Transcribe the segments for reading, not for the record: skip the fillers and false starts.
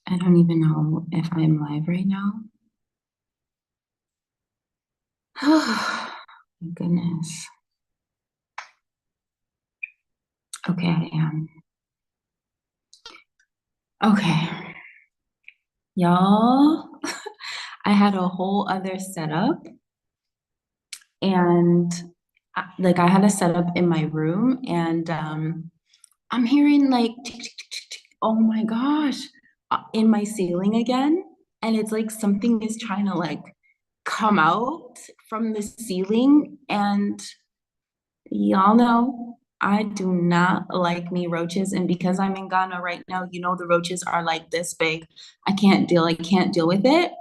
I don't even know if I'm live right now. Oh, my goodness. Okay, I am. Okay, y'all. I had a whole other setup and like I had a setup in my room and I'm hearing like tick, tick, tick, tick, tick. Oh my gosh, in my ceiling again. And it's like something is trying to like come out from the ceiling and y'all know I do not like me roaches, and because I'm in Ghana right now, you know the roaches are like this big. I can't deal with it.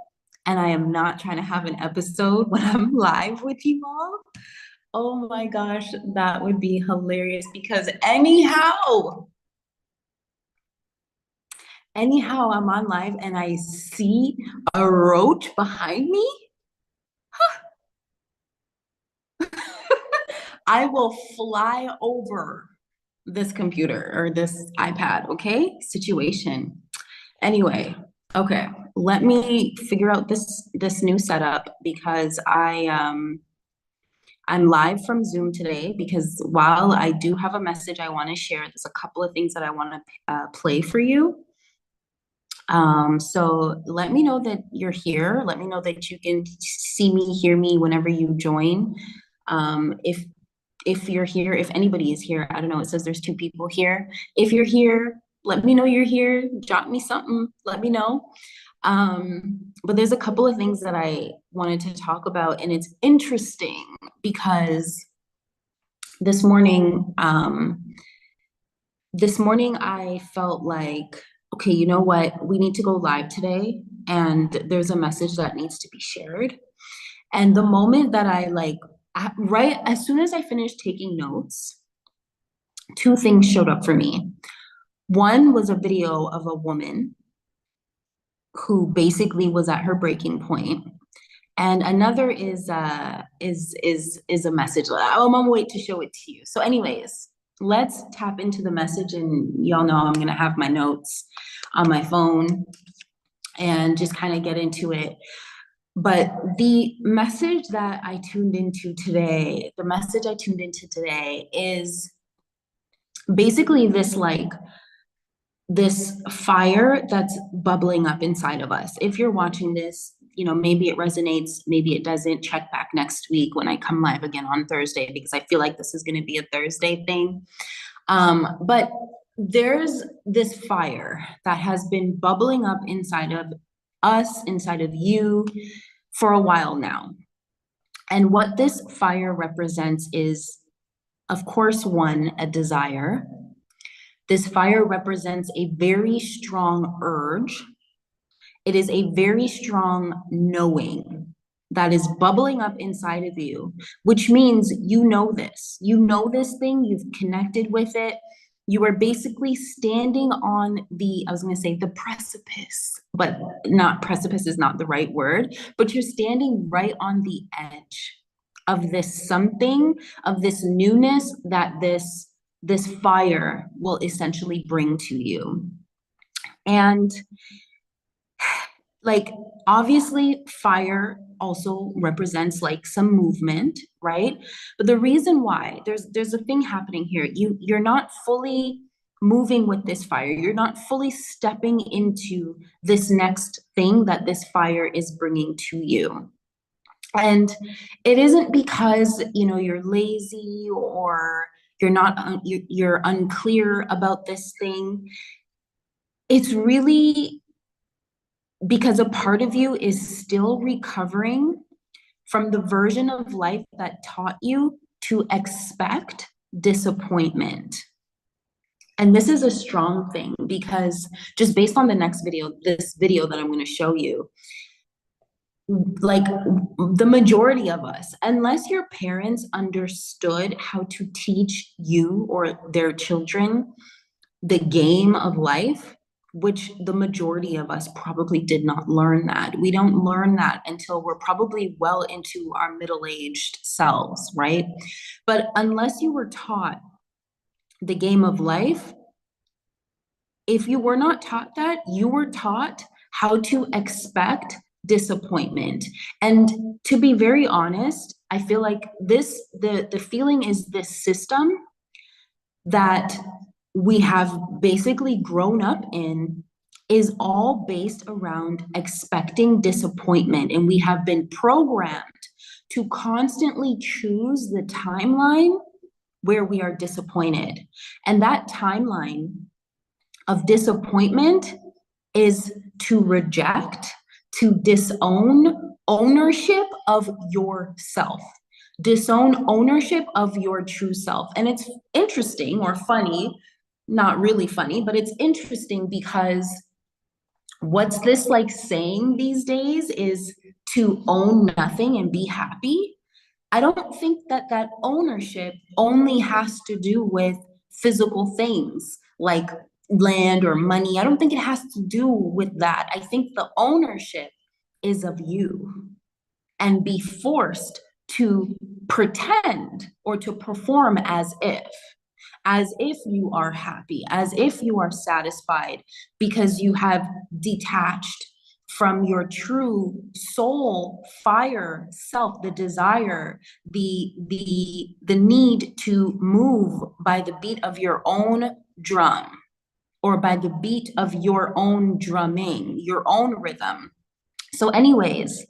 And I am not trying to have an episode when I'm live with you all. Oh my gosh, that would be hilarious because anyhow, I'm on live and I see a roach behind me. I will fly over this computer or this iPad, okay? Situation. Anyway, okay. Let me figure out this new setup because I'm live from Zoom today because while I do have a message I want to share, there's a couple of things that I want to play for you. So let me know that you're here. Let me know that you can see me, hear me whenever you join. If you're here, if anybody is here, I don't know, it says there's two people here. If you're here, let me know you're here. Drop me something, let me know. But there's a couple of things that I wanted to talk about, and it's interesting because this morning, this morning I felt like, okay, you know what? We need to go live today, and there's a message that needs to be shared. And the moment that right as soon as I finished taking notes, two things showed up for me. One was a video of a woman who basically was at her breaking point, and another is a message. I'm gonna wait to show it to you. So, anyways, let's tap into the message, and y'all know I'm gonna have my notes on my phone and just kind of get into it. But the message I tuned into today is basically this fire that's bubbling up inside of us. If you're watching this, you know, maybe it resonates, maybe it doesn't. Check back next week when I come live again on Thursday, because I feel like this is going to be a Thursday thing. But there's this fire that has been bubbling up inside of us, inside of you for a while now. And what this fire represents is, of course, one, a desire. This fire represents a very strong urge. It is a very strong knowing that is bubbling up inside of you, which means you know this. You know this thing, you've connected with it. You are basically standing on I was going to say the precipice, but not precipice is not the right word, but you're standing right on the edge of this something, of this newness that this fire will essentially bring to you. And like obviously fire also represents like some movement, right? But the reason why there's a thing happening here. You're not fully moving with this fire. You're not fully stepping into this next thing that this fire is bringing to you. And it isn't because, you know, you're lazy or you're unclear about this thing. It's really because a part of you is still recovering from the version of life that taught you to expect disappointment. And this is a strong thing because just based on this video that I'm going to show you, like the majority of us, unless your parents understood how to teach you or their children the game of life, which the majority of us probably did not learn that. We don't learn that until we're probably well into our middle-aged selves, right? But unless you were taught the game of life, If you were not taught that, you were taught how to expect disappointment. And to be very honest, I feel like the feeling is this system that we have basically grown up in is all based around expecting disappointment. And we have been programmed to constantly choose the timeline where we are disappointed. And that timeline of disappointment is to reject, to disown ownership of yourself, disown ownership of your true self. And it's interesting or funny, not really funny, but it's interesting because what's this like saying these days is to own nothing and be happy. I don't think that that ownership only has to do with physical things like land or money. I don't think it has to do with that. I think the ownership is of you, and be forced to pretend or to perform as if you are happy, as if you are satisfied, because you have detached from your true soul, fire, self, the desire, the need to move by the beat of your own drum or by the beat of your own drumming, your own rhythm. So anyways,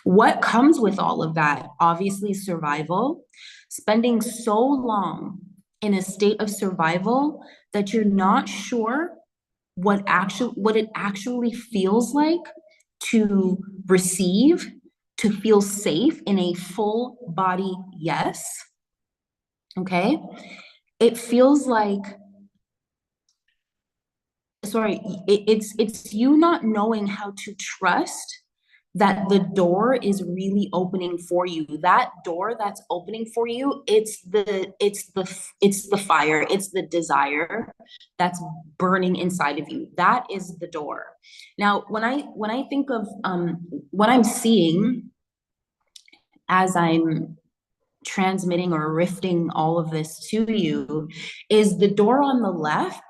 what comes with all of that? Obviously, survival, spending so long in a state of survival that you're not sure what it actually feels like to receive, to feel safe in a full body yes. Okay? It feels like, sorry, it's you not knowing how to trust that the door is really opening for you. That door that's opening for you, it's the fire, it's the desire that's burning inside of you. That is the door. Now, when I think of what I'm seeing as I'm transmitting or rifting all of this to you, is the door on the left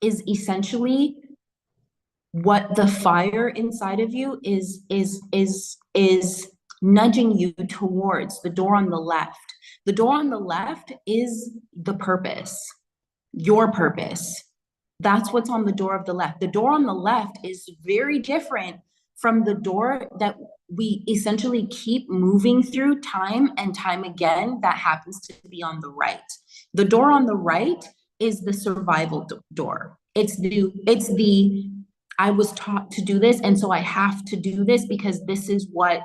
is essentially what the fire inside of you is nudging you towards. The door on the left, the door on the left is the purpose, your purpose. That's what's on the door of the left. The door on the left is very different from the door that we essentially keep moving through time and time again, that happens to be on the right. The door on the right is the survival door. It's the I was taught to do this, and so I have to do this because this is what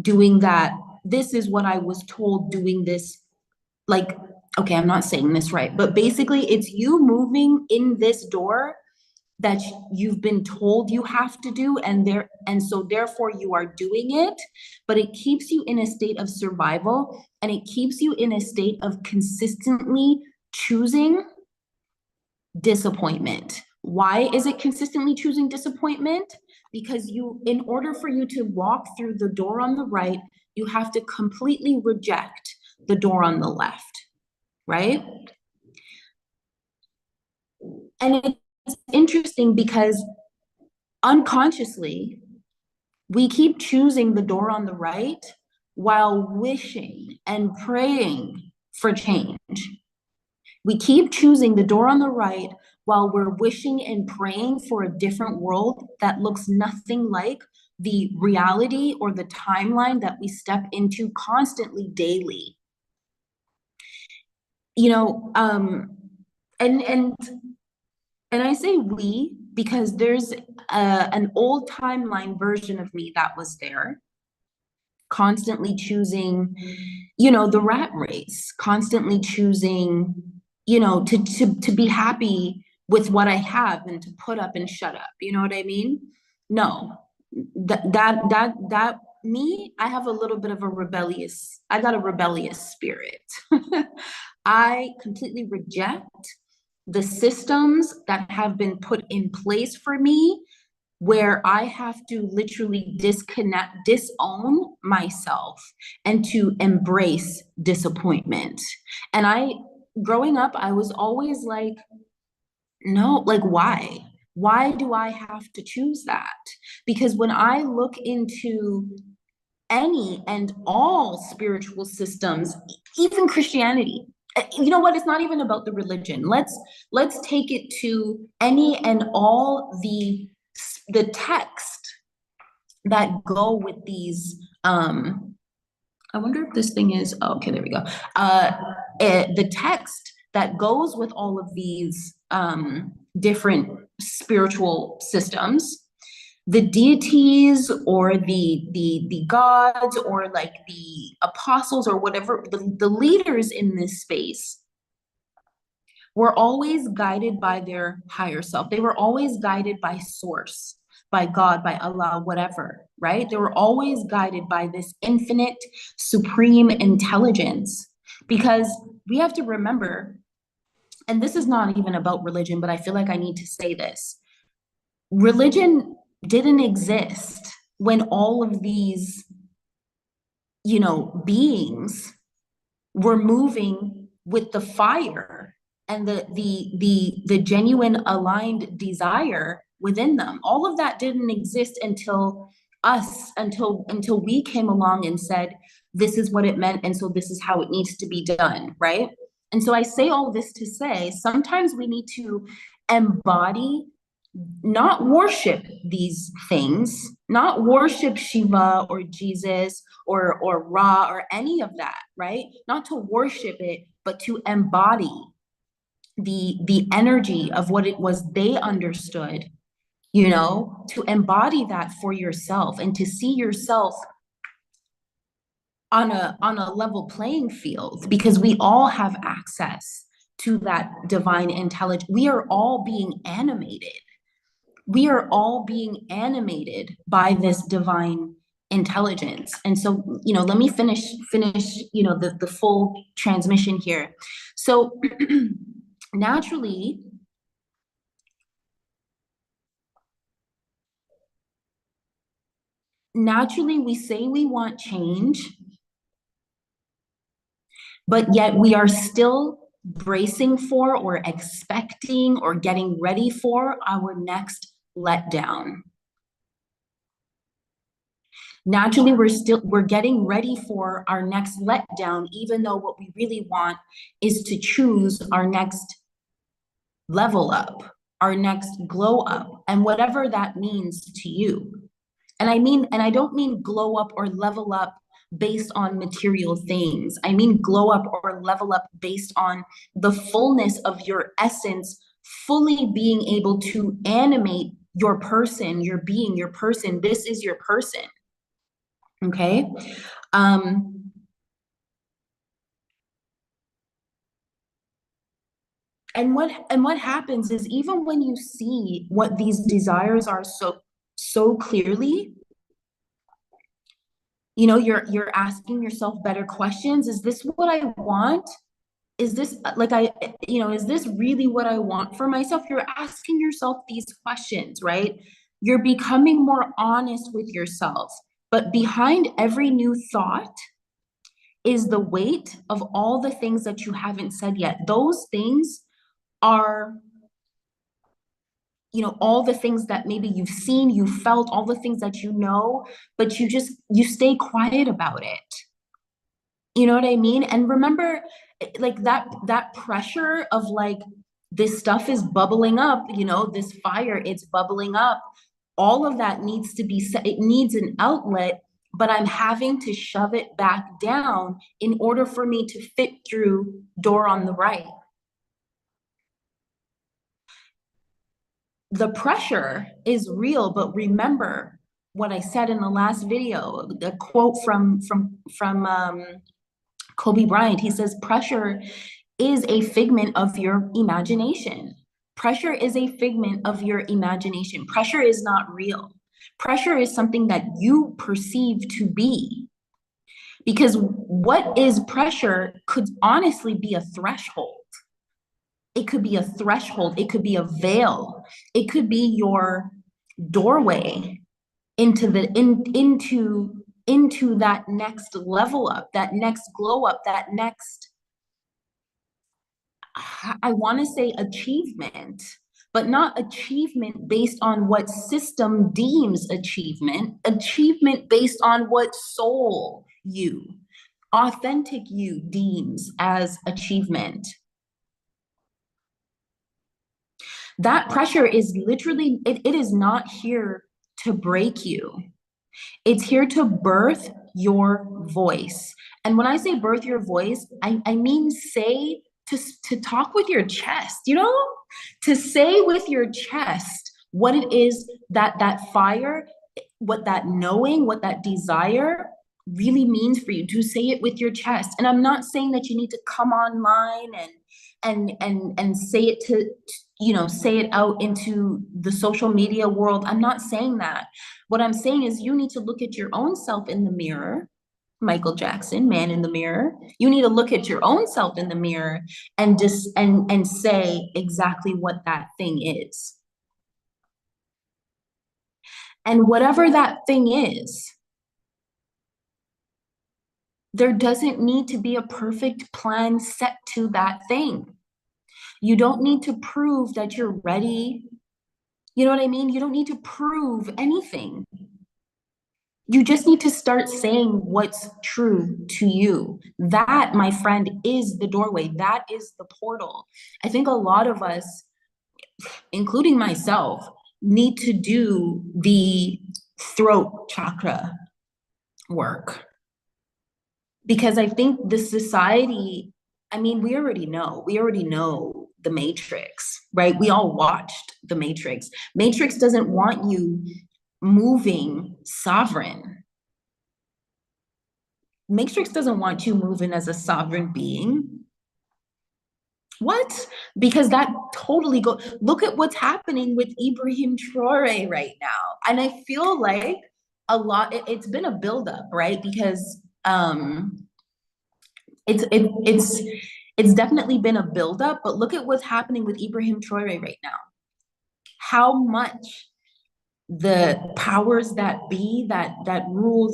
doing that, this is what I was told doing this, like, okay, I'm not saying this right, but basically it's you moving in this door that you've been told you have to do, and so therefore you are doing it, but it keeps you in a state of survival, and it keeps you in a state of consistently choosing disappointment. Why is it consistently choosing disappointment? Because in order for you to walk through the door on the right, you have to completely reject the door on the left, right? And it's interesting because unconsciously, we keep choosing the door on the right while wishing and praying for change. We keep choosing the door on the right while we're wishing and praying for a different world that looks nothing like the reality or the timeline that we step into constantly daily. You know, and I say we because there's an old timeline version of me that was there, constantly choosing, the rat race, constantly choosing, to be happy with what I have and to put up and shut up. You know what I mean? No, that me, I have a little bit of I got a rebellious spirit. I completely reject the systems that have been put in place for me where I have to literally disown myself and to embrace disappointment. And growing up, I was always like, no, like, why? Why do I have to choose that? Because when I look into any and all spiritual systems, even Christianity, you know what? It's not even about the religion. Let's take it to any and all the text that go with these. I wonder if this thing is. Oh, okay, there we go. The text that goes with all of these different spiritual systems, the deities or the gods or like the apostles or whatever, the leaders in this space were always guided by their higher self. They were always guided by source, by God, by Allah, whatever, right? They were always guided by this infinite, supreme intelligence. Because we have to remember, and this is not even about religion, but I feel like I need to say this. Religion didn't exist when all of these, beings were moving with the fire and the genuine aligned desire within them. All of that didn't exist until until we came along and said, this is what it meant, and so this is how it needs to be done, right? And so I say all this to say sometimes we need to embody, not worship these things, not worship Shiva or Jesus or Ra or any of that, right? Not to worship it, but to embody the energy of what it was they understood, to embody that for yourself and to see yourself on a level playing field, because we all have access to that divine intelligence. We are all being animated. We are all being animated by this divine intelligence. And so, let me finish, the full transmission here. So naturally, we say we want change, but yet we are still bracing for or expecting or getting ready for our next letdown. Naturally, we're getting ready for our next letdown, even though what we really want is to choose our next level up, our next glow up, and whatever that means to you. And I don't mean glow up or level up based on material things. I mean glow up or level up based on the fullness of your essence, fully being able to animate your person, your being, your person. This is your person. Okay. And what happens is, even when you see what these desires are so clearly, you're asking yourself better questions. Is this what I want? Is this like is this really what I want for myself? You're asking yourself these questions, right? You're becoming more honest with yourself. But behind every new thought is the weight of all the things that you haven't said yet. Those things are, all the things that maybe you've seen, you felt, all the things that but you stay quiet about it. You know what I mean? And remember, like that pressure of like, this stuff is bubbling up, this fire, it's bubbling up. All of that needs to be set. It needs an outlet, but I'm having to shove it back down in order for me to fit through door on the right. The pressure is real, but remember what I said in the last video, the quote from Kobe Bryant. He says, pressure is a figment of your imagination. Pressure is a figment of your imagination. Pressure is not real. Pressure is something that you perceive to be. Because what is pressure could honestly be a threshold. It could be a threshold. It could be a veil. It could be your doorway into that next level up, that next glow up, that next I want to say achievement, but not achievement based on what system deems achievement, achievement based on what soul you, authentic you deems as achievement. That pressure is literally, it is not here to break you. It's here to birth your voice. And when I say birth your voice, I mean say to talk with your chest, you know, to say with your chest what it is that fire, what that knowing, what that desire really means for you, to say it with your chest. And I'm not saying that you need to come online and say it to, you know, say it out into the social media world. I'm not saying that. What I'm saying is you need to look at your own self in the mirror. Michael Jackson, Man in the Mirror. You need to look at your own self in the mirror and just and say exactly what that thing is. And whatever that thing is, there doesn't need to be a perfect plan set to that thing. You don't need to prove that you're ready. You know what I mean? You don't need to prove anything. You just need to start saying what's true to you. That, my friend, is the doorway. That is the portal. I think a lot of us, including myself, need to do the throat chakra work. Because I think the society, I mean, we already know the Matrix, right? We all watched the Matrix. Matrix doesn't want you moving sovereign. Matrix doesn't want you moving as a sovereign being. What? Because that totally go. Look at what's happening with Ibrahim Traore right now, and I feel like a lot. It's been a buildup, right? Because it's definitely been a buildup. But look at what's happening with Ibrahim Traore right now. How much the powers that be that rule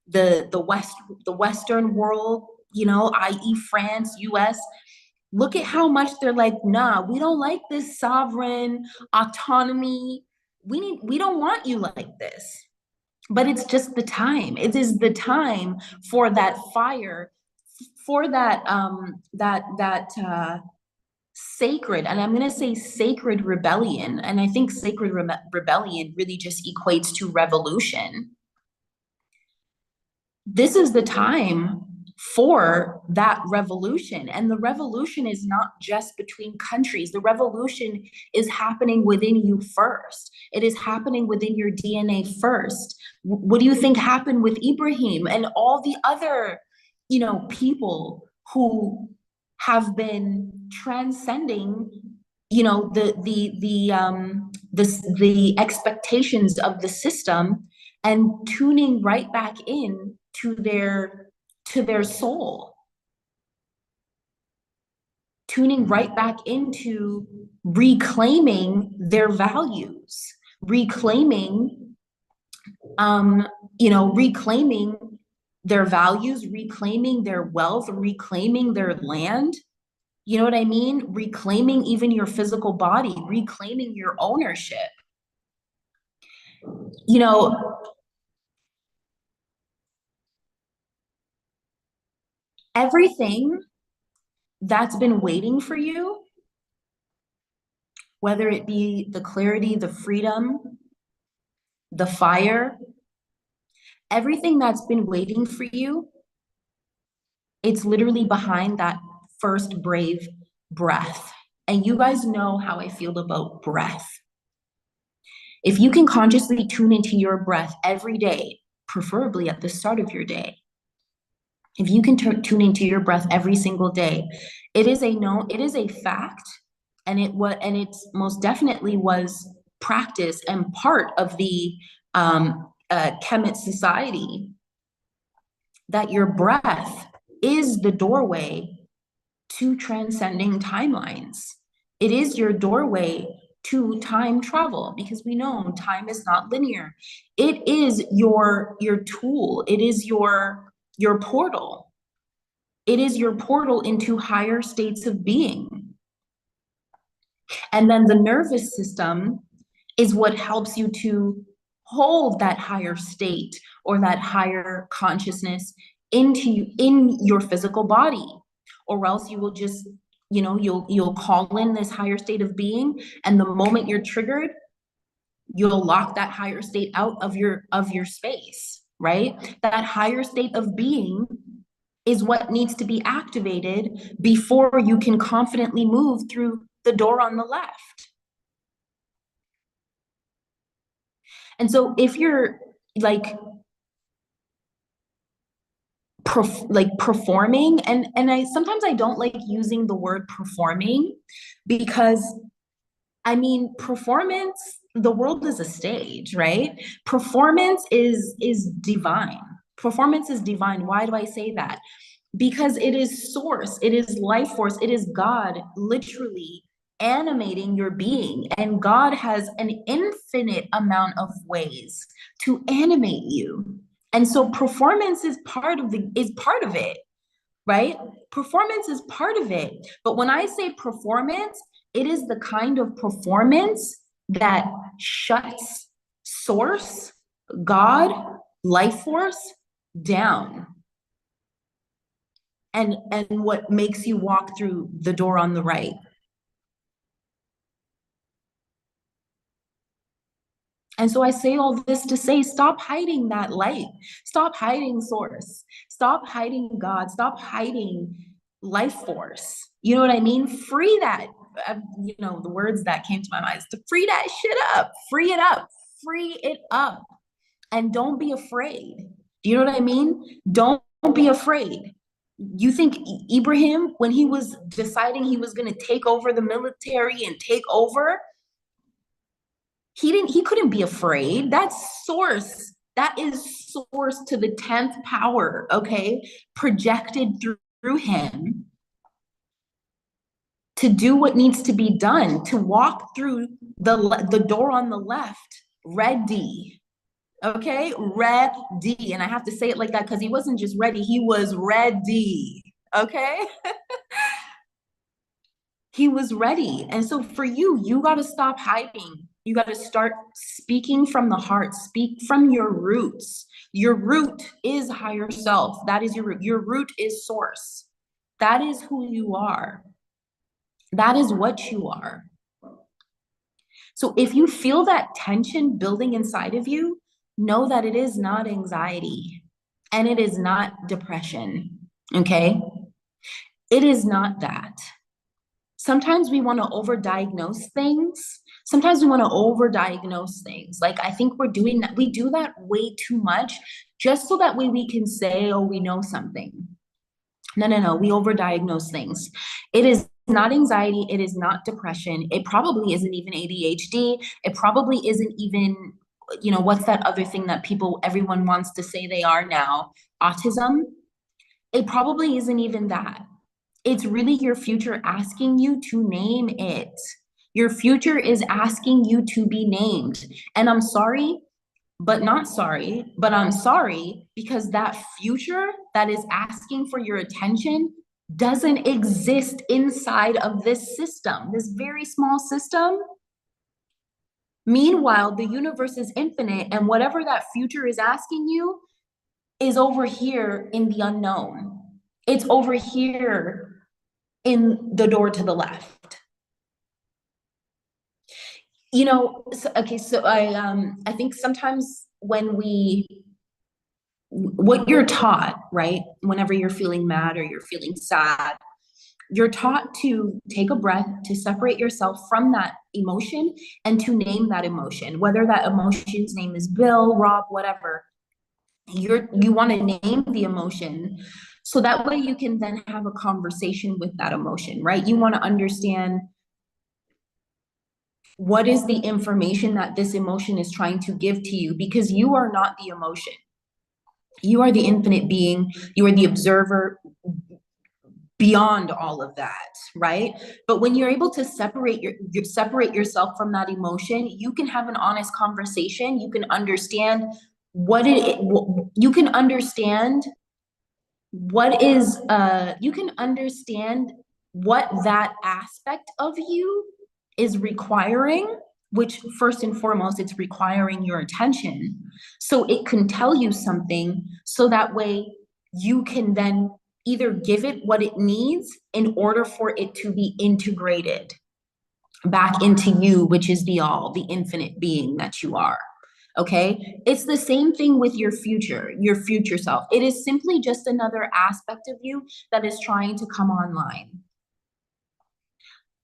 the Western world, you know, i.e. France, US, look at how much they're like, nah, we don't like this sovereign autonomy. We don't want you like this. But it's just the time. It is the time for that fire, for that sacred, and I'm going to say sacred rebellion. And I think sacred rebellion really just equates to revolution. This is the time for that revolution. And the revolution is not just between countries. The revolution is happening within you first. It is happening within your DNA first. What do you think happened with Ibrahim and all the other, you know, people who have been transcending, you know, the expectations of the system and tuning right back in to their soul, tuning right back into reclaiming their values, reclaiming reclaiming their values, reclaiming their wealth, reclaiming their land. You know what I mean? Reclaiming even your physical body, reclaiming your ownership. You know, everything that's been waiting for you, whether it be the clarity, the freedom, the fire, everything that's been waiting for you, it's literally behind that first brave breath. And you guys know how I feel about breath. If you can consciously tune into your breath every day, preferably at the start of your day, if you can tune into your breath every single day, it is a fact, and it's most definitely was practice and part of the Kemet society, that your breath is the doorway to transcending timelines. It is your doorway to time travel, because we know time is not linear. It is your tool. It is your portal. It is your portal into higher states of being. And then the nervous system is what helps you to hold that higher state or that higher consciousness in your physical body, or else you will just, you'll call in this higher state of being, and the moment you're triggered, you'll lock that higher state out of your space, right? That higher state of being is what needs to be activated before you can confidently move through the door on the left. And so if you're like performing, and I sometimes I don't like using the word performing, because I mean, performance, the world is a stage, right? Performance is divine. Performance is divine. Why do I say that? Because it is source, it is life force, it is God literally animating your being. And God has an infinite amount of ways to animate you. And so performance is part of it, right? Performance is part of it. But when I say performance, it is the kind of performance that shuts source, God, life force down. And what makes you walk through the door on the right. And so I say all this to say, stop hiding that light. Stop hiding source. Stop hiding God. Stop hiding life force. You know what I mean? Free that. The words that came to my mind is to free that shit up. Free it up. Free it up. And don't be afraid. Do you know what I mean? Don't be afraid. You think Ibrahim, when he was deciding he was going to take over the military and take over, he couldn't be afraid. That's source. That is source to the 10th power, okay? Projected through him to do what needs to be done, to walk through the door on the left, ready. Okay, ready. And I have to say it like that because he wasn't just ready, he was ready. Okay. He was ready. And so for you, you got to stop hiding. You got to start speaking from the heart, speak from your roots. Your root is higher self. That is your root. Your root is source. That is who you are. That is what you are. So if you feel that tension building inside of you, know that it is not anxiety and it is not depression. Okay. It is not that. Sometimes we want to overdiagnose things. Sometimes we want to overdiagnose things. Like, I think we're doing that. We do that way too much just so that way we can say, oh, we know something. No. We overdiagnose things. It is not anxiety. It is not depression. It probably isn't even ADHD. It probably isn't even, what's that other thing that everyone wants to say they are now? Autism. It probably isn't even that. It's really your future asking you to name it. Your future is asking you to be named. And I'm sorry, but not sorry, but I'm sorry because that future that is asking for your attention doesn't exist inside of this system, this very small system. Meanwhile, the universe is infinite, and whatever that future is asking you is over here in the unknown. It's over here in the door to the left. So I think sometimes what you're taught, right? Whenever you're feeling mad or you're feeling sad, you're taught to take a breath, to separate yourself from that emotion and to name that emotion, whether that emotion's name is Bill, Rob, whatever. You want to name the emotion so that way you can then have a conversation with that emotion, right? You want to understand what is the information that this emotion is trying to give to you, because you are not the emotion. You are the infinite being. You are the observer beyond all of that, right? But when you're able to separate yourself from that emotion, you can have an honest conversation. You can understand you can understand what that aspect of you is requiring, which first and foremost, it's requiring your attention. So it can tell you something so that way you can then either give it what it needs in order for it to be integrated back into you, which is the all, the infinite being that you are. Okay. It's the same thing with your future self. It is simply just another aspect of you that is trying to come online.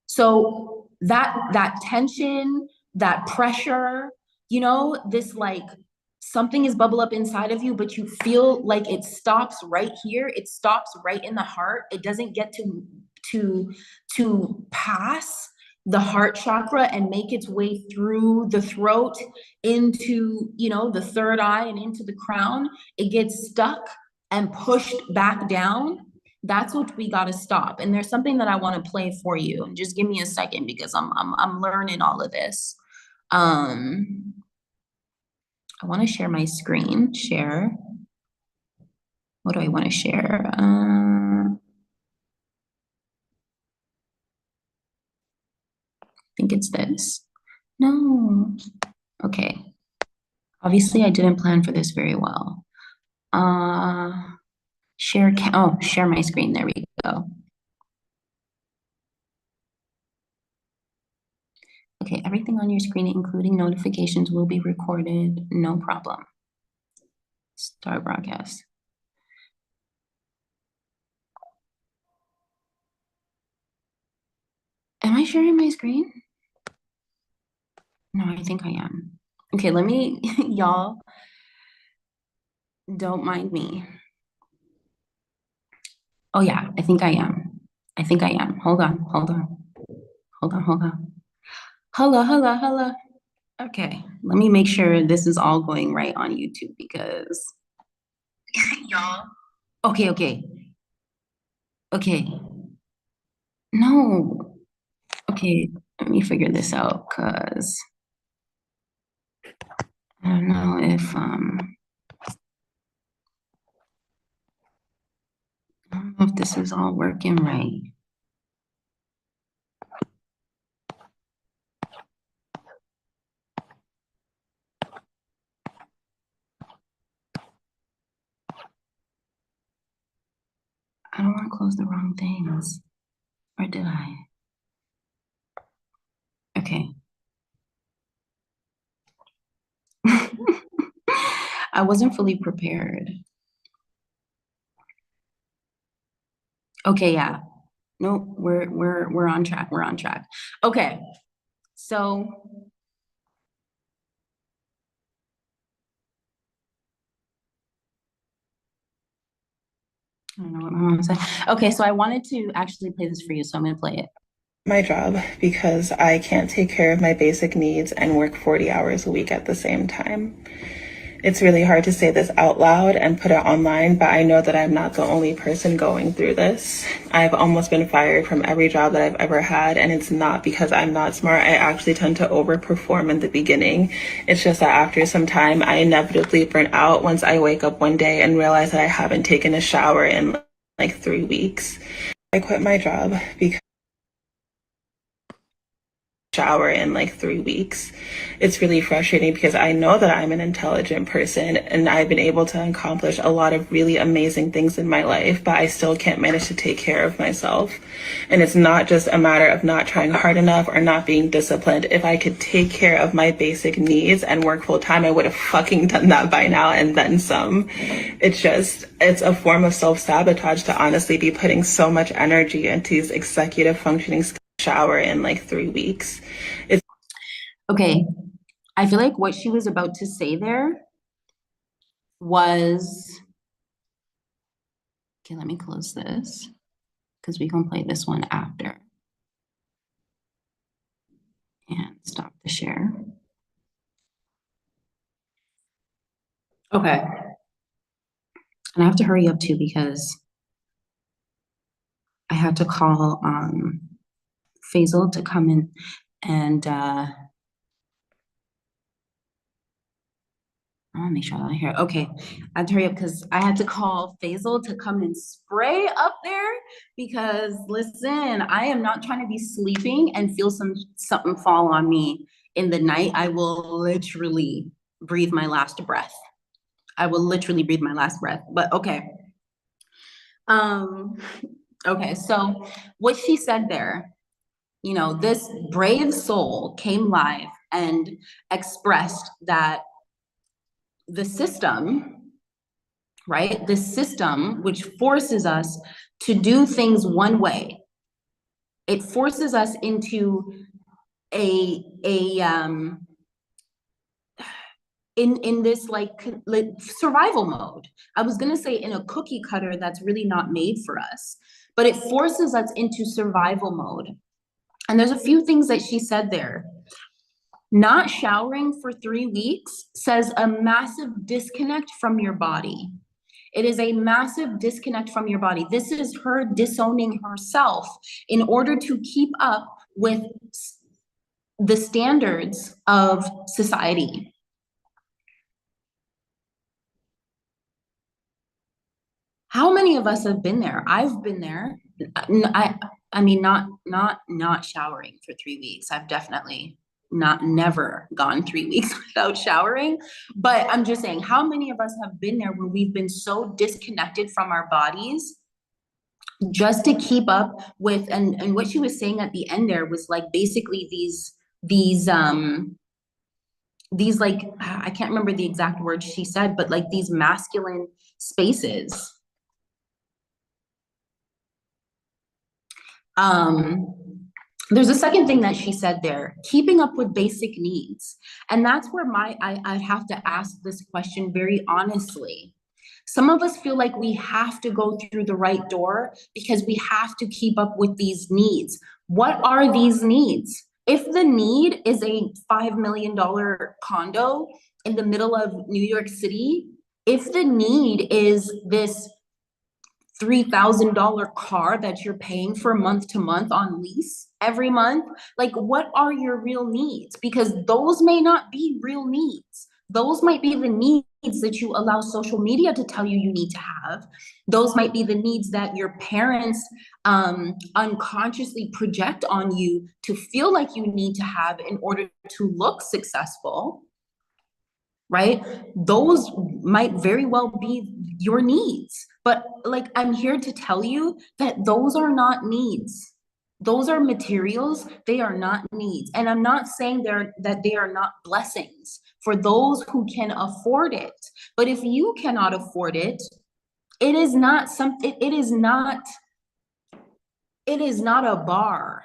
So that tension, that pressure, you know, this like something is bubble up inside of you, but you feel like it stops right here. It stops right in the heart. It doesn't get to pass the heart chakra and make its way through the throat into, you know, the third eye and into the crown. It gets stuck and pushed back down. That's what we got to stop. And there's something that I want to play for you. And just give me a second because I'm learning all of this. I want to share my screen. Share. What do I want to share? I think it's this. No. Okay. Obviously, I didn't plan for this very well. Share. Oh, share my screen. There we go. Okay, everything on your screen, including notifications, will be recorded. No problem. Start broadcast. Am I sharing my screen? No, I think I am. Okay, let me, y'all, don't mind me. Oh yeah, I think I am. I think I am. Hold on, hold on. Hold on, hold on. Hello, hello, hello. Okay, let me make sure this is all going right on YouTube because y'all. Okay, okay. Okay. No. Okay, let me figure this out because I don't know if I don't know if this is all working right. I don't want to close the wrong things. Or did I? Okay. I wasn't fully prepared. Okay, yeah. No, we're on track. We're on track. Okay. So I don't know what my mom said. Okay, so I wanted to actually play this for you, so I'm gonna play it. My job because I can't take care of my basic needs and work 40 hours a week at the same time. It's really hard to say this out loud and put it online, but I know that I'm not the only person going through this. I've almost been fired from every job that I've ever had, and it's not because I'm not smart. I actually tend to overperform in the beginning. It's just that after some time, I inevitably burn out once I wake up one day and realize that I haven't taken a shower in like 3 weeks. I quit my job because shower in like 3 weeks. It's really frustrating because I know that I'm an intelligent person and I've been able to accomplish a lot of really amazing things in my life, but I still can't manage to take care of myself. And it's not just a matter of not trying hard enough or not being disciplined. If I could take care of my basic needs and work full time, I would have fucking done that by now and then some. It's a form of self-sabotage to honestly be putting so much energy into these executive functioning skills. Shower in like 3 weeks. Okay. I feel like what she was about to say there was, okay, let me close this because we can play this one after. And stop the share. Okay. And I have to hurry up too because I had to call Faisal to come in and I want to make sure I'm here. Okay, I had to hurry up because I had to call Faisal to come and spray up there because listen, I am not trying to be sleeping and feel something fall on me in the night. I will literally breathe my last breath. I will literally breathe my last breath. But okay. Um, okay, so what she said there, you know, this brave soul came live and expressed that the system, right? The system which forces us to do things one way. It forces us into a in this like survival mode. I was gonna say in a cookie cutter that's really not made for us, but it forces us into survival mode. And there's a few things that she said there. Not showering for 3 weeks says a massive disconnect from your body. It is a massive disconnect from your body. This is her disowning herself in order to keep up with the standards of society. How many of us have been there? I've been there. I I mean not showering for 3 weeks. I've definitely not never gone 3 weeks without showering. But I'm just saying, how many of us have been there where we've been so disconnected from our bodies just to keep up with and what she was saying at the end there was like basically these like I can't remember the exact words she said, but like these masculine spaces. Um, there's a second thing that she said there, keeping up with basic needs. And that's where I have to ask this question very honestly. Some of us feel like we have to go through the right door because we have to keep up with these needs. What are these needs? If the need is a $5 million condo in the middle of New York City, if the need is this $3,000 car that you're paying for month to month on lease every month, like what are your real needs? Because those may not be real needs. Those might be the needs that you allow social media to tell you you need to have. Those might be the needs that your parents unconsciously project on you to feel like you need to have in order to look successful, right? Those might very well be your needs. But like, I'm here to tell you that those are not needs. Those are materials, they are not needs. And I'm not saying that they are not blessings for those who can afford it. But if you cannot afford it, it is not something, it is not a bar.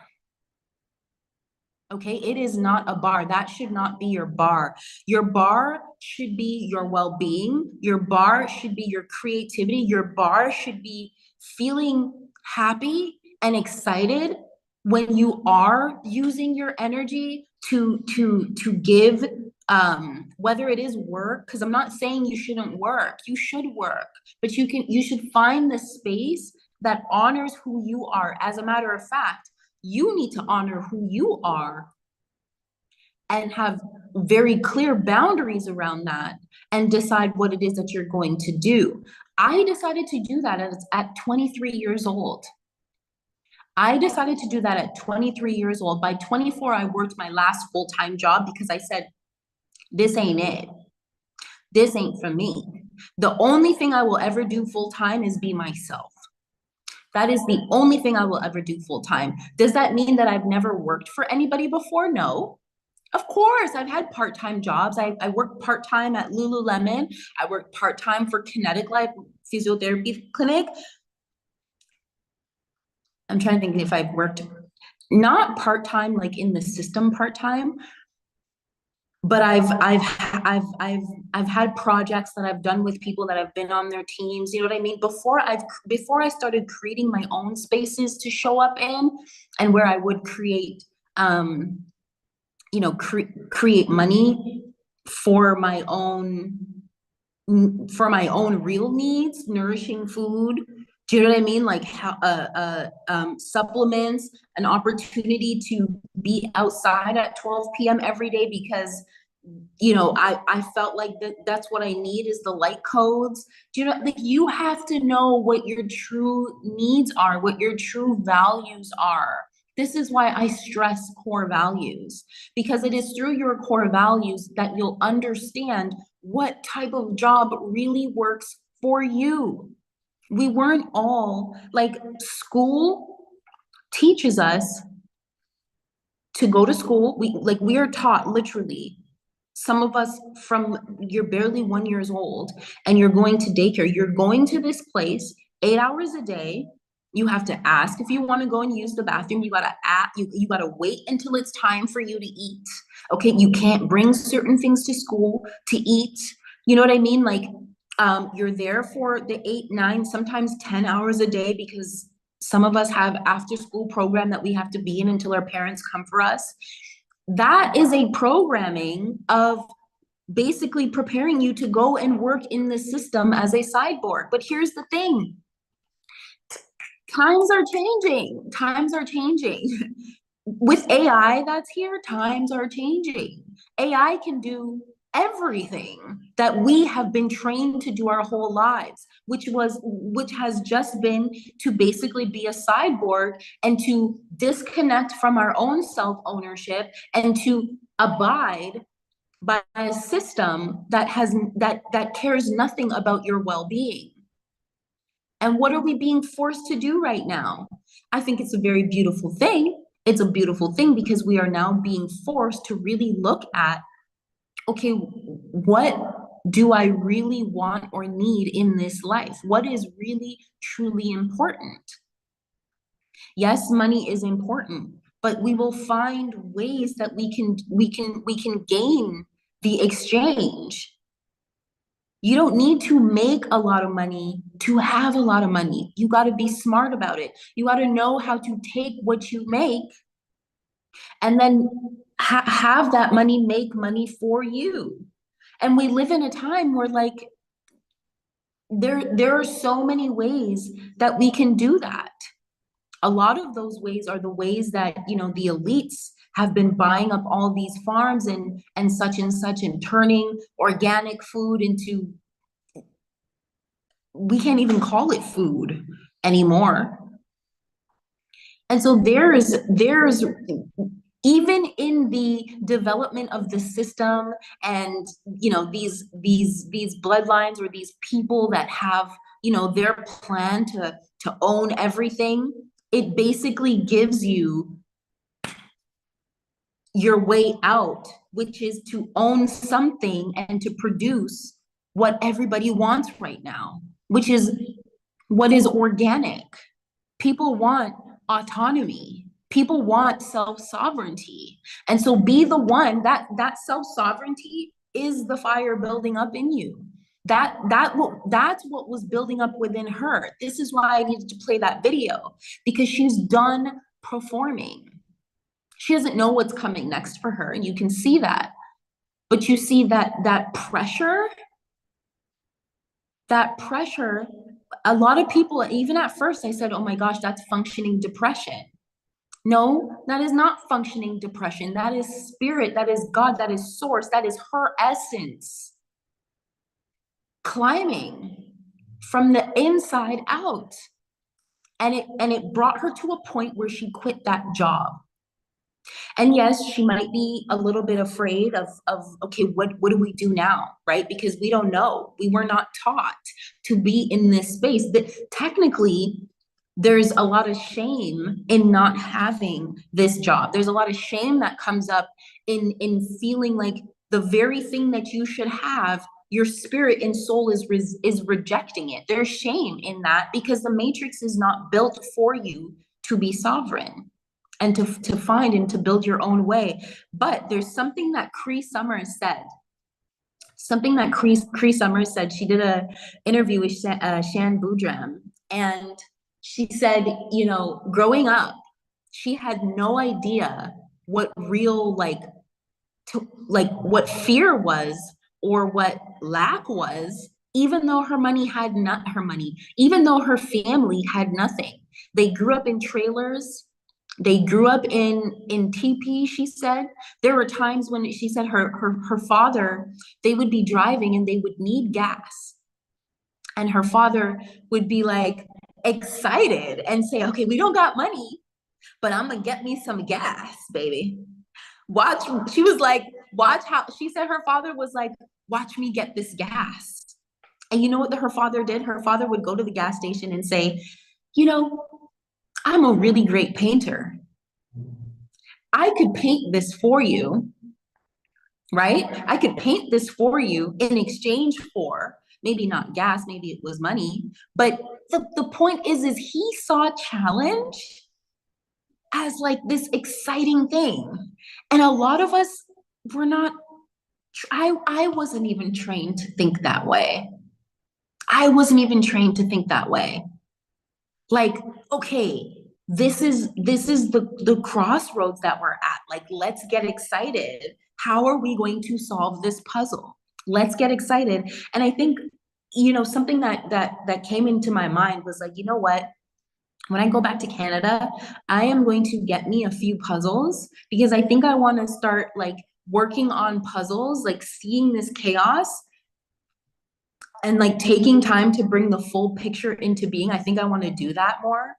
Okay, it is not a bar. That should not be your bar. Your bar should be your well being. Your bar should be your creativity. Your bar should be feeling happy and excited when you are using your energy to give whether it is work, because I'm not saying you shouldn't work. You should work, but you should find the space that honors who you are. As a matter of fact, you need to honor who you are and have very clear boundaries around that and decide what it is that you're going to do. I decided to do that at 23 years old. I decided to do that at 23 years old. By 24, I worked my last full time job because I said, this ain't it. This ain't for me. The only thing I will ever do full time is be myself. That is the only thing I will ever do full time. Does that mean that I've never worked for anybody before? No. Of course, I've had part-time jobs. I worked part-time at Lululemon. I worked part-time for Kinetic Life Physiotherapy Clinic. I'm trying to think if I've worked not part-time like in the system part-time, but I've had projects that I've done with people that have been on their teams. You know what I mean? Before I started creating my own spaces to show up in, and where I would create create money for my own real needs, nourishing food. Do you know what I mean? Like supplements, an opportunity to be outside at 12 p.m. every day because I felt like that's what I need is the light codes. Do you know, like you have to know what your true needs are, what your true values are. This is why I stress core values, because it is through your core values that you'll understand what type of job really works for you. We weren't all like school teaches us to go to school. We are taught literally, some of us from you're barely 1 years old and you're going to daycare, you're going to this place 8 hours a day. You have to ask if you want to go and use the bathroom. You gotta you gotta wait until it's time for you to eat. Okay, you can't bring certain things to school to eat. You know what I mean? Like, you're there for the 8, 9, sometimes 10 hours a day, because some of us have after school program that we have to be in until our parents come for us. That is a programming of basically preparing you to go and work in the system as a cyborg. But here's the thing, times are changing. Times are changing. With AI that's here, times are changing. AI can do everything that we have been trained to do our whole lives, which has just been to basically be a cyborg and to disconnect from our own self ownership and to abide by a system that cares nothing about your well-being. And what are we being forced to do right now? I think it's a very beautiful thing. It's a beautiful thing because we are now being forced to really look at, okay, what do I really want or need in this life? What is really truly important? Yes, money is important, but we will find ways that we can gain the exchange. You don't need to make a lot of money to have a lot of money. You got to be smart about it. You got to know how to take what you make and then have that money make money for you. And we live in a time where like there are so many ways that we can do that. A lot of those ways are the ways that, the elites have been buying up all these farms and such and turning organic food into, we can't even call it food anymore. And so there's even in the development of the system and these bloodlines or these people that have their plan to own everything, it basically gives you your way out, which is to own something and to produce what everybody wants right now, which is what is organic. People want autonomy. People want self-sovereignty. And so be the one that self-sovereignty is the fire building up in you. That's what was building up within her. This is why I needed to play that video, because she's done performing. She doesn't know what's coming next for her, and you can see that. But you see that pressure, a lot of people, even at first, I said, oh my gosh, that's functioning depression. No, that is not functioning depression. That is spirit, that is God, that is source, that is her essence climbing from the inside out. And it brought her to a point where she quit that job. And yes, she might be a little bit afraid of okay, what do we do now, right? Because we don't know. We were not taught to be in this space. That technically, there's a lot of shame in not having this job. There's a lot of shame that comes up in feeling like the very thing that you should have, your spirit and soul is rejecting it. There's shame in that because the matrix is not built for you to be sovereign and to find and to build your own way. But there's something that Cree Summers said. Cree Summers said. She did a interview with Shan Boodram, and she said, growing up, she had no idea what real what fear was or what lack was, even though even though her family had nothing. They grew up in trailers. They grew up in TP, she said. There were times when she said her father, they would be driving and they would need gas. And her father would be like excited and say, okay, we don't got money, but I'm gonna get me some gas, baby. Watch, she was like, watch how, she said her father was like, watch me get this gas. And you know what her father did? Her father would go to the gas station and say, you know, I'm a really great painter. I could paint this for you, right? I could paint this for you in exchange for maybe not gas, maybe it was money. But the point is he saw challenge as like this exciting thing. And a lot of us were not, I wasn't even trained to think that way. I wasn't even trained to think that way. Like, okay, this is the crossroads that we're at. Like, let's get excited. How are we going to solve this puzzle? Let's get excited. And I think, something that came into my mind was like, you know what? When I go back to Canada, I am going to get me a few puzzles because I think I want to start like working on puzzles, like seeing this chaos and like taking time to bring the full picture into being. I think I want to do that more.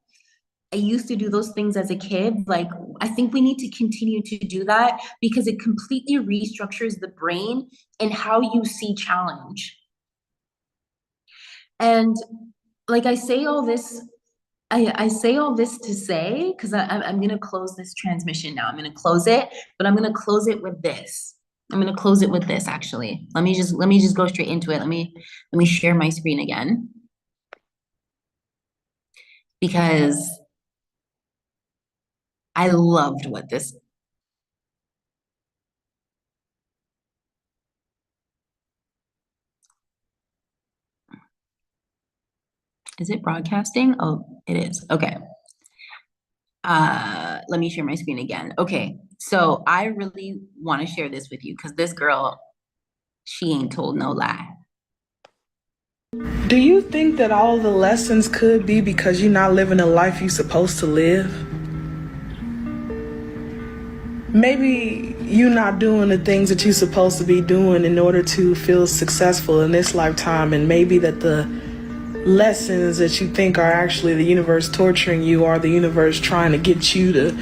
I used to do those things as a kid. Like, I think we need to continue to do that because it completely restructures the brain and how you see challenge. And like I say all this, I say all this to say, because I'm going to close this transmission now. I'm going to close it, but I'm going to close it with this. I'm going to close it with this, actually. Let me just go straight into it. Let me share my screen again. Because I loved what this. Is it broadcasting? Oh, it is. Okay. Let me share my screen again. Okay. So I really want to share this with you because this girl, she ain't told no lie. Do you think that all the lessons could be because you're not living the life you're supposed to live? Maybe you're not doing the things that you're supposed to be doing in order to feel successful in this lifetime, and maybe that the lessons that you think are actually the universe torturing you are the universe trying to get you to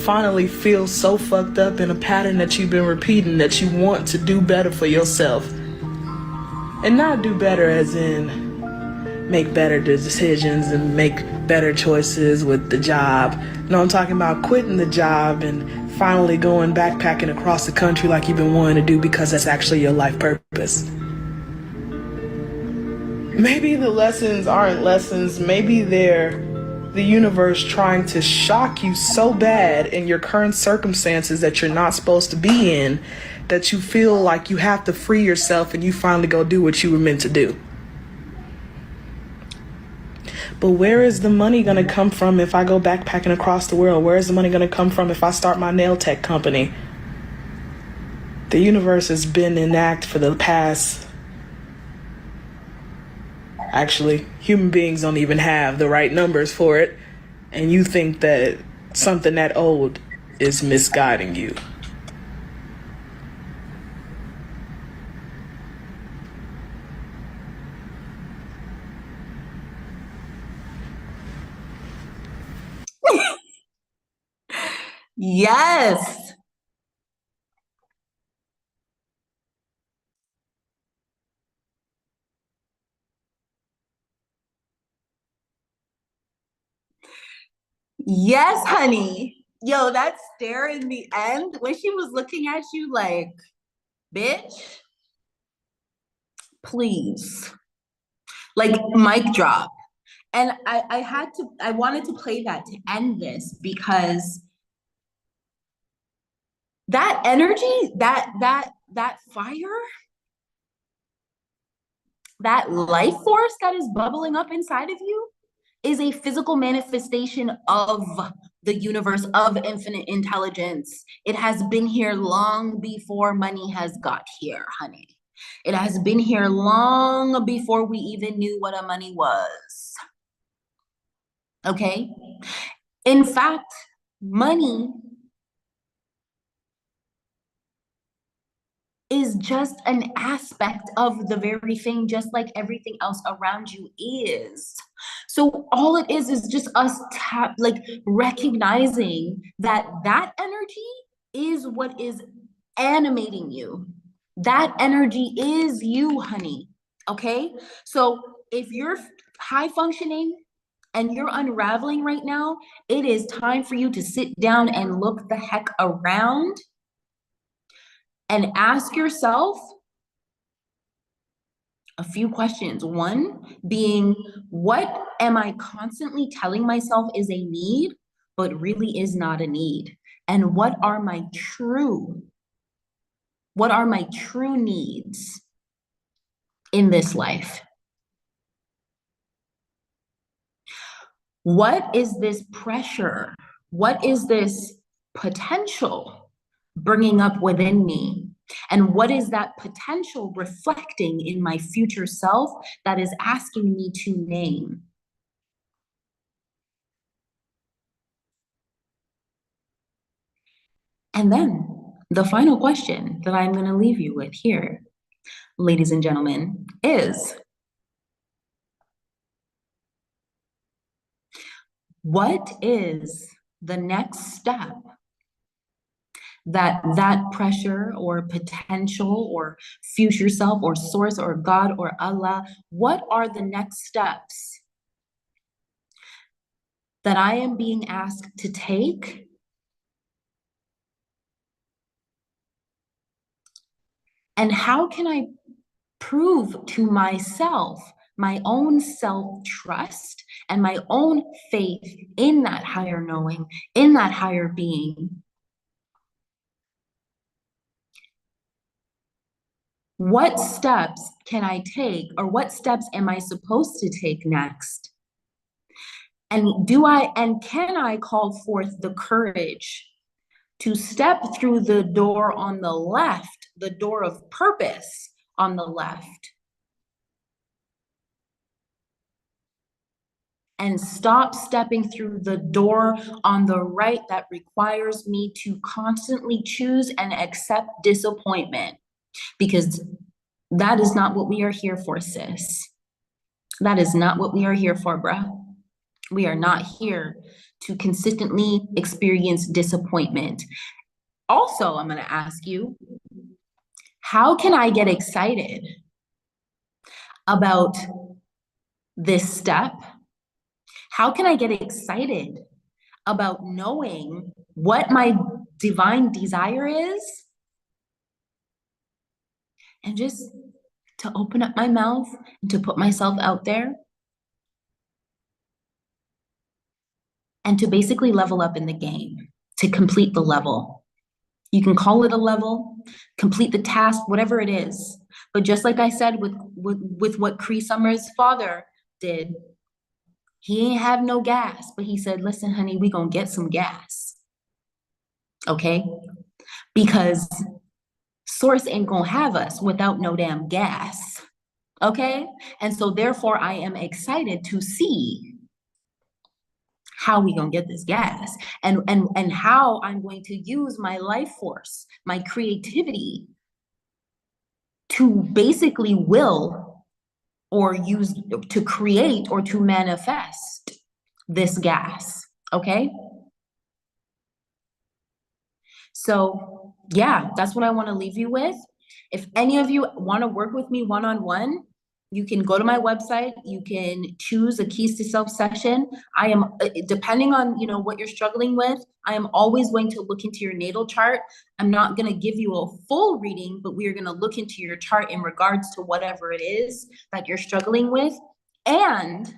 finally feel so fucked up in a pattern that you've been repeating that you want to do better for yourself. And not do better as in make better decisions and make better choices with the job. No, I'm talking about quitting the job and finally going backpacking across the country like you've been wanting to do because that's actually your life purpose. Maybe the lessons aren't lessons. Maybe they're the universe trying to shock you so bad in your current circumstances that you're not supposed to be in that you feel like you have to free yourself and you finally go do what you were meant to do. But where is the money going to come from if I go backpacking across the world? Where is the money going to come from if I start my nail tech company? The universe has been in act for the past... Actually, human beings don't even have the right numbers for it. And you think that something that old is misguiding you. Yes. Yes, honey. Yo, that stare in the end when she was looking at you like, bitch, please. Like, mic drop. And I wanted to play that to end this because that energy, that fire, that life force that is bubbling up inside of you is a physical manifestation of the universe, of infinite intelligence. It has been here long before money has got here, honey. It has been here long before we even knew what a money was. Okay? In fact, Money is just an aspect of the very thing, just like everything else around you is. So all it is just us recognizing that that energy is what is animating you. That energy is you, honey. Okay? So if you're high functioning and you're unraveling right now, it is time for you to sit down and look the heck around and ask yourself a few questions. One being, what am I constantly telling myself is a need, but really is not a need? And what are my true needs in this life? What is this pressure? What is this potential bringing up within me? And what is that potential reflecting in my future self that is asking me to name? And then the final question that I'm going to leave you with here, ladies and gentlemen, is what is the next step that pressure or potential or future self or source or God or Allah, what are the next steps that I am being asked to take and how can I prove to myself my own self-trust and my own faith in that higher knowing, in that higher being? What steps can I take, or what steps am I supposed to take next? And can I call forth the courage to step through the door on the left, the door of purpose on the left, and stop stepping through the door on the right that requires me to constantly choose and accept disappointment? Because that is not what we are here for, sis. That is not what we are here for, bruh. We are not here to consistently experience disappointment. Also, I'm going to ask you, how can I get excited about this step? How can I get excited about knowing what my divine desire is? And just to open up my mouth and to put myself out there and to basically level up in the game, to complete the level. You can call it a level, complete the task, whatever it is. But just like I said with what Cree Summer's father did, he ain't have no gas, but he said, listen, honey, we gonna get some gas. Okay? Because Source ain't gonna have us without no damn gas. Okay? And so therefore I am excited to see how we gonna get this gas and how I'm going to use my life force, my creativity to basically will or use to create or to manifest this gas. Okay? So yeah, that's what I want to leave you with. If any of you want to work with me one-on-one, you can go to my website. You can choose a Keys to Self session. I am, depending on, what you're struggling with, I am always going to look into your natal chart. I'm not going to give you a full reading, but we are going to look into your chart in regards to whatever it is that you're struggling with. And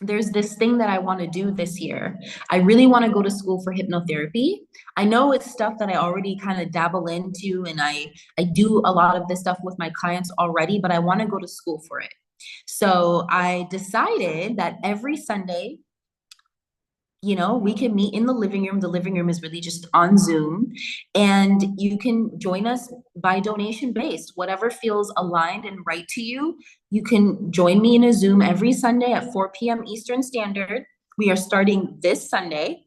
there's this thing that I want to do this year. I really want to go to school for hypnotherapy. I know it's stuff that I already kind of dabble into, and I do a lot of this stuff with my clients already, but I want to go to school for it. So I decided that every Sunday, we can meet in the living room. The living room is really just on Zoom, and you can join us by donation based, whatever feels aligned and right to you. You can join me in a Zoom every Sunday at 4 p.m. Eastern Standard. We are starting this Sunday.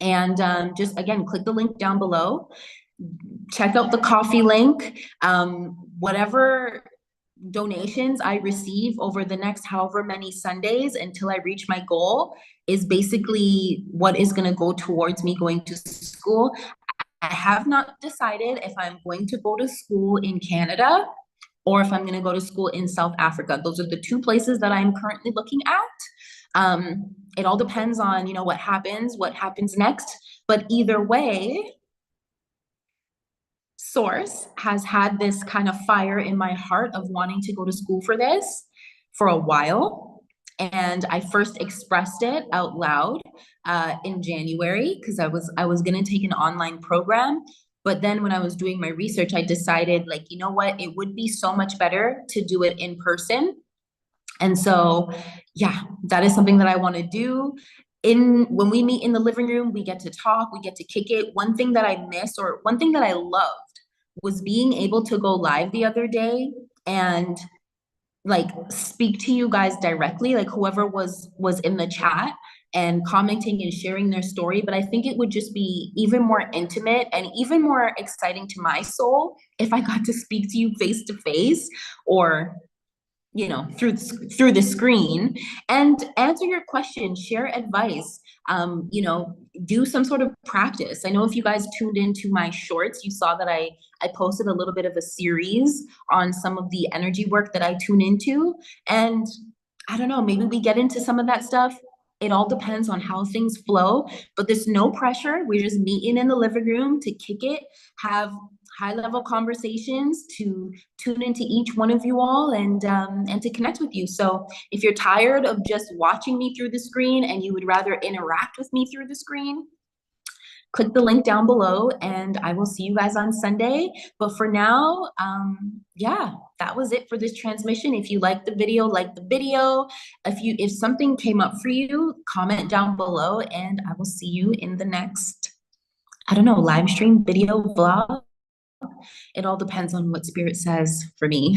And just again, click the link down below, check out the coffee link. Whatever donations I receive over the next however many Sundays until I reach my goal is basically what is going to go towards me going to school. I have not decided if I'm going to go to school in Canada or if I'm going to go to school in South Africa. Those are the two places that I'm currently looking at. It all depends on, what happens next. But either way, Source has had this kind of fire in my heart of wanting to go to school for this for a while. And I first expressed it out loud in January because I was going to take an online program. But then when I was doing my research, I decided, like, you know what, it would be so much better to do it in person. And so, yeah, that is something that I want to do. When we meet in the living room, we get to talk, we get to kick it. One thing that I miss, or one thing that I loved, was being able to go live the other day and like speak to you guys directly, like whoever was in the chat and commenting and sharing their story. But I think it would just be even more intimate and even more exciting to my soul if I got to speak to you face to face, or through the screen, and answer your questions, share advice, do some sort of practice. I know if you guys tuned into my shorts, you saw that I posted a little bit of a series on some of the energy work that I tune into. And I don't know, maybe we get into some of that stuff. It all depends on how things flow, but there's no pressure. We're just meeting in the living room to kick it, have high-level conversations, to tune into each one of you all, and to connect with you. So if you're tired of just watching me through the screen and you would rather interact with me through the screen, click the link down below and I will see you guys on Sunday. But for now, yeah, that was it for this transmission. If you liked the video, like the video. If something came up for you, comment down below and I will see you in the next, I don't know, live stream, video, vlog. It all depends on what Spirit says for me.